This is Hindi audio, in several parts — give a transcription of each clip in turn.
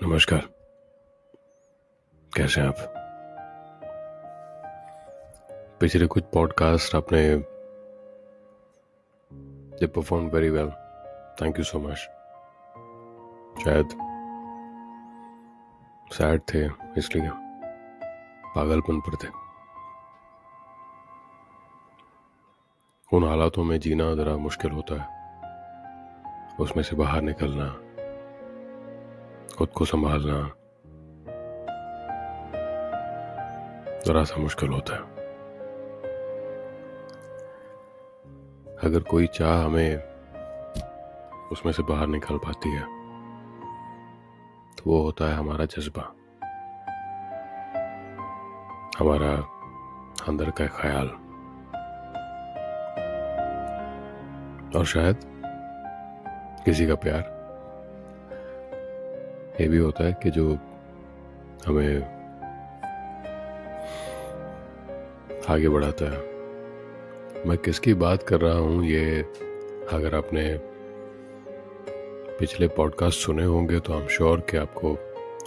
नमस्कार। कैसे हैं आप? पिछले कुछ पॉडकास्ट आपने they perform very well. Thank you so much. शायद सैड थे इसलिए, पागलपन पर थे। उन हालातों में जीना ज़रा मुश्किल होता है, उसमें से बाहर निकलना, खुद को संभालना ज़रा सा मुश्किल होता है। अगर कोई चाह हमें उसमें से बाहर निकाल पाती है तो वो होता है हमारा जज्बा, हमारा अंदर का ख्याल। और शायद किसी का प्यार। ये भी होता है कि जो हमें आगे बढ़ाता है। मैं किसकी बात कर रहा हूँ ये अगर आपने पिछले पॉडकास्ट सुने होंगे तो आई एम श्योर कि आपको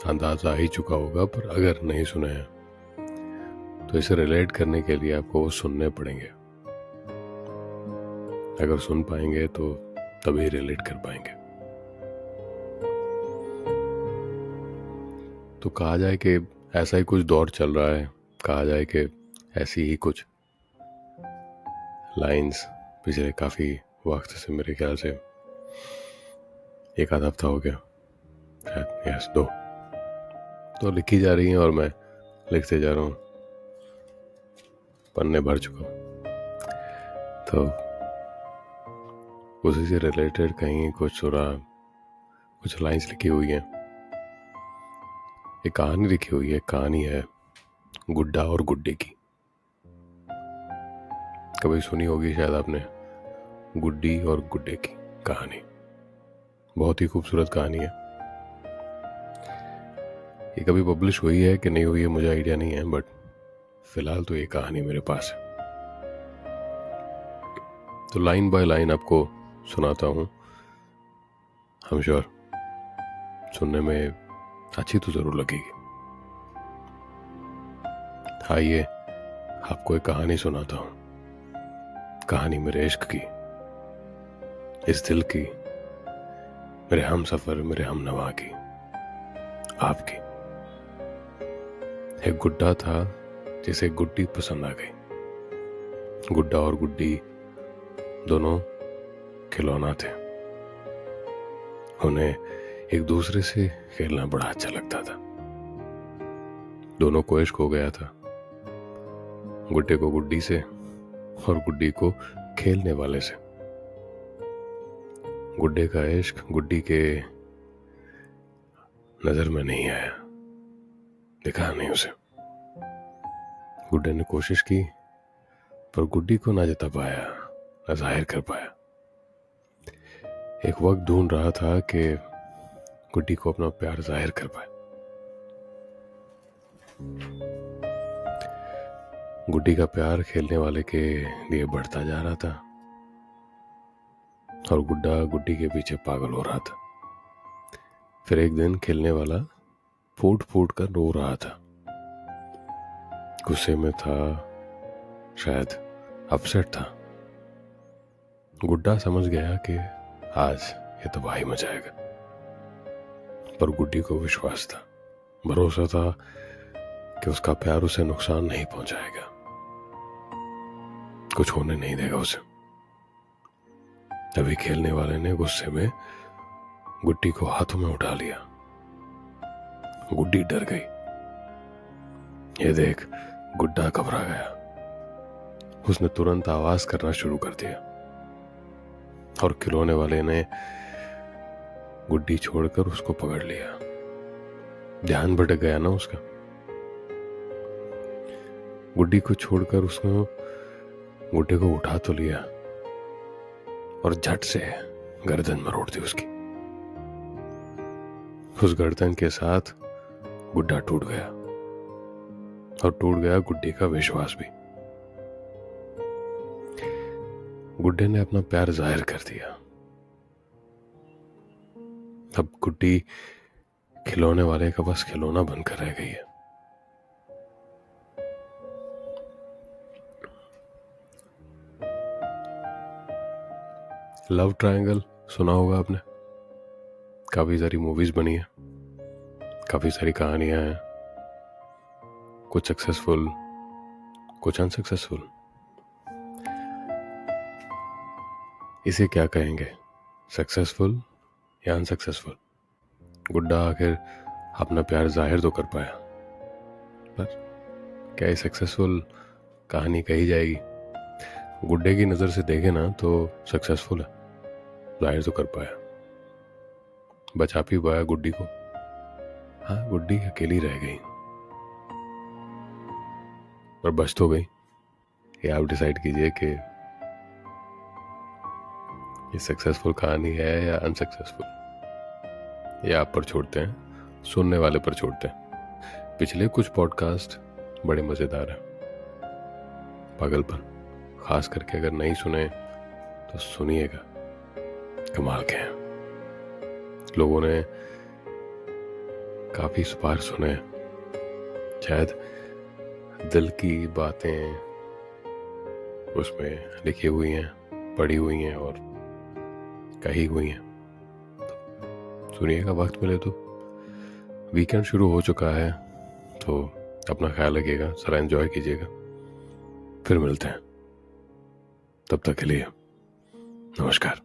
अंदाज़ा ही चुका होगा, पर अगर नहीं सुने हैं तो इसे रिलेट करने के लिए आपको वो सुनने पड़ेंगे। अगर सुन पाएंगे तो तभी रिलेट कर पाएंगे। तो कहा जाए कि ऐसा ही कुछ दौर चल रहा है, कहा जाए कि ऐसी ही कुछ लाइंस पिछले काफ़ी वक्त से, मेरे ख्याल से एक आधा हफ्ता हो गया शायद, यस 2, तो लिखी जा रही हैं और मैं लिखते जा रहा हूँ, पन्ने भर चुका हूँ। तो उसी से रिलेटेड कहीं कुछ लाइंस लिखी हुई हैं। एक कहानी लिखी हुई है, कहानी है गुड्डा और गुड्डे की। कभी सुनी होगी शायद आपने, गुड्डी और गुड्डे की कहानी। बहुत ही खूबसूरत कहानी है। ये कभी पब्लिश हुई है कि नहीं हुई है मुझे आइडिया नहीं है, बट फिलहाल तो ये कहानी मेरे पास है। तो लाइन बाय लाइन आपको सुनाता हूँ। हम श्योर सुनने में अच्छी तो जरूर लगेगी। आइए आपको एक कहानी सुनाता हूँ। कहानी मेरे इश्क की, इस दिल की, मेरे हम सफर, मेरे हम नवा की, आपकी। एक गुड्डा था जिसे गुड्डी पसंद आ गई। गुड्डा और गुड्डी दोनों खिलौना थे। उन्हें एक दूसरे से खेलना बड़ा अच्छा लगता था। दोनों को इश्क हो गया था, गुड्डे को गुड्डी से और गुड्डी को खेलने वाले से। गुड्डे का इश्क गुड्डी के नजर में नहीं आया, दिखा नहीं उसे। गुड्डे ने कोशिश की पर गुड्डी को ना जता पाया, ना जाहिर कर पाया। एक वक्त ढूंढ रहा था कि गुड्डी को अपना प्यार जाहिर कर पाए। गुड्डी का प्यार खेलने वाले के लिए बढ़ता जा रहा था और गुड्डा गुड्डी के पीछे पागल हो रहा था। फिर एक दिन खेलने वाला फूट फूट कर रो रहा था। गुस्से में था, शायद अपसेट था। गुड्डा समझ गया कि आज ये तबाही मचाएगा, पर गुड्डी को विश्वास था, भरोसा था कि उसका प्यार उसे नुकसान नहीं पहुंचाएगा, कुछ होने नहीं देगा उसे। तभी खेलने वाले ने गुस्से में गुड्डी को हाथों में उठा लिया। गुड्डी डर गई। ये देख गुड्डा घबरा गया। उसने तुरंत आवाज करना शुरू कर दिया और खिलौने वाले ने गुड्डी छोड़कर उसको पकड़ लिया। ध्यान भटक गया ना उसका। गुड्डी को छोड़कर उसने गुड्डे को उठा तो लिया और झट से गर्दन मरोड़ दी उसकी। उस गर्दन के साथ गुड्डा टूट गया और टूट गया गुड्डी का विश्वास भी। गुड्डे ने अपना प्यार जाहिर कर दिया। अब गुड्डी खिलौने वाले का बस खिलौना बनकर रह गई है। लव ट्रायंगल सुना होगा आपने, काफी सारी मूवीज बनी है, काफी सारी कहानियां हैं, कुछ सक्सेसफुल कुछ अनसक्सेसफुल। इसे क्या कहेंगे, सक्सेसफुल या अनसक्सेसफुल? गुड्डा आखिर अपना प्यार जाहिर तो कर पाया, पर क्या ये सक्सेसफुल कहानी कही जाएगी? गुड्डे की नज़र से देखे ना तो सक्सेसफुल है, जाहिर तो कर पाया, बचा भी पाया गुड्डी को। हाँ, गुड्डी अकेली रह गई, पर बच तो गई। ये आप डिसाइड कीजिए कि ये सक्सेसफुल कहानी है या अनसक्सेसफुल। ये आप पर छोड़ते हैं, सुनने वाले पर छोड़ते हैं। पिछले कुछ पॉडकास्ट बड़े मज़ेदार हैं, पागलपन, खास करके अगर नहीं सुने तो सुनिएगा, कमाल के हैं। लोगों ने काफ़ी बार सुने, शायद दिल की बातें उसमें लिखी हुई हैं, पढ़ी हुई हैं और कही हुई हैं। तो सुनिएगा वक्त मिले तो। वीकेंड शुरू हो चुका है, तो अपना ख्याल रखिएगा, सारा एंजॉय कीजिएगा। फिर मिलते हैं, तब तक के लिए नमस्कार।